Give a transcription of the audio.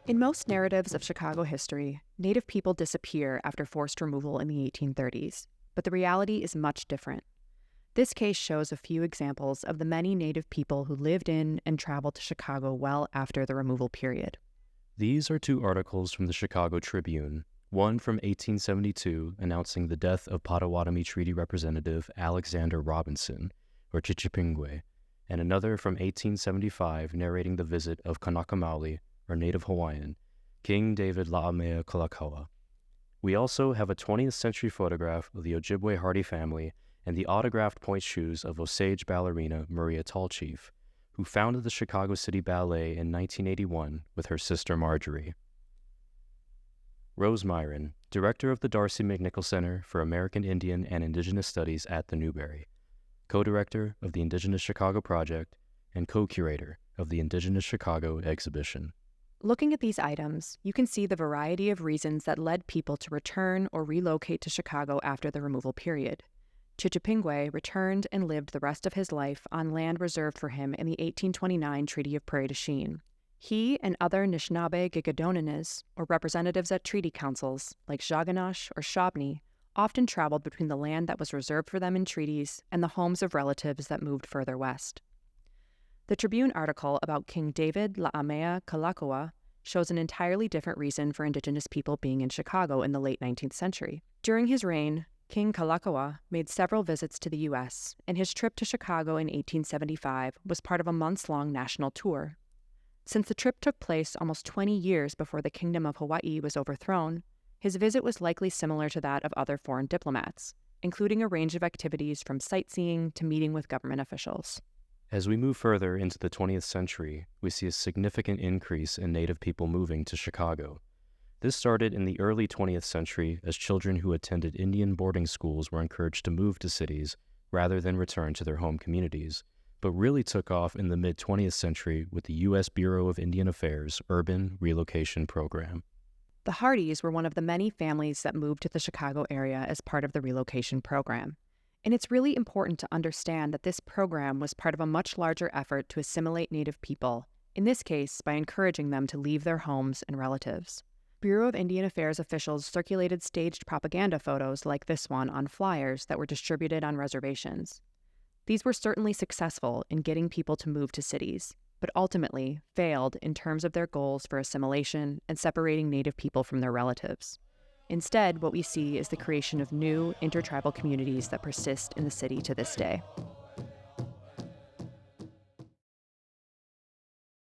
In most narratives of Chicago history, Native people disappear after forced removal in the 1830s, but the reality is much different. This case shows a few examples of the many Native people who lived in and traveled to Chicago well after the removal period. These are two articles from the Chicago Tribune, one from 1872 announcing the death of Potawatomi Treaty Representative Alexander Robinson, or Chechepinquay, and another from 1875 narrating the visit of Kanaka Maoli, or Native Hawaiian, King David La'amea Kalākaua. We also have a 20th century photograph of the Ojibwe Hardy Family and the autographed pointe shoes of Osage ballerina Maria Tallchief, who founded the Chicago City Ballet in 1981 with her sister Marjorie. Rose Miron, director of the D'Arcy McNickle Center for American Indian and Indigenous Studies at the Newberry, co-director of the Indigenous Chicago Project, and co-curator of the Indigenous Chicago exhibition. Looking at these items, you can see the variety of reasons that led people to return or relocate to Chicago after the removal period. Chechepinquay returned and lived the rest of his life on land reserved for him in the 1829 Treaty of Prairie du Chien. He and other Anishinaabe Gigadoninez, or representatives at treaty councils, like Jaganash or Shabni, often traveled between the land that was reserved for them in treaties and the homes of relatives that moved further west. The Tribune article about King David La'amea Kalākaua shows an entirely different reason for Indigenous people being in Chicago in the late 19th century. During his reign, King Kalākaua made several visits to the U.S., and his trip to Chicago in 1875 was part of a months-long national tour. Since the trip took place almost 20 years before the Kingdom of Hawaii was overthrown, his visit was likely similar to that of other foreign diplomats, including a range of activities from sightseeing to meeting with government officials. As we move further into the 20th century, we see a significant increase in Native people moving to Chicago. This started in the early 20th century as children who attended Indian boarding schools were encouraged to move to cities rather than return to their home communities, but really took off in the mid-20th century with the U.S. Bureau of Indian Affairs Urban Relocation Program. The Hardys were one of the many families that moved to the Chicago area as part of the relocation program. And it's really important to understand that this program was part of a much larger effort to assimilate Native people, in this case by encouraging them to leave their homes and relatives. Bureau of Indian Affairs officials circulated staged propaganda photos like this one on flyers that were distributed on reservations. These were certainly successful in getting people to move to cities, but ultimately failed in terms of their goals for assimilation and separating Native people from their relatives. Instead, what we see is the creation of new intertribal communities that persist in the city to this day.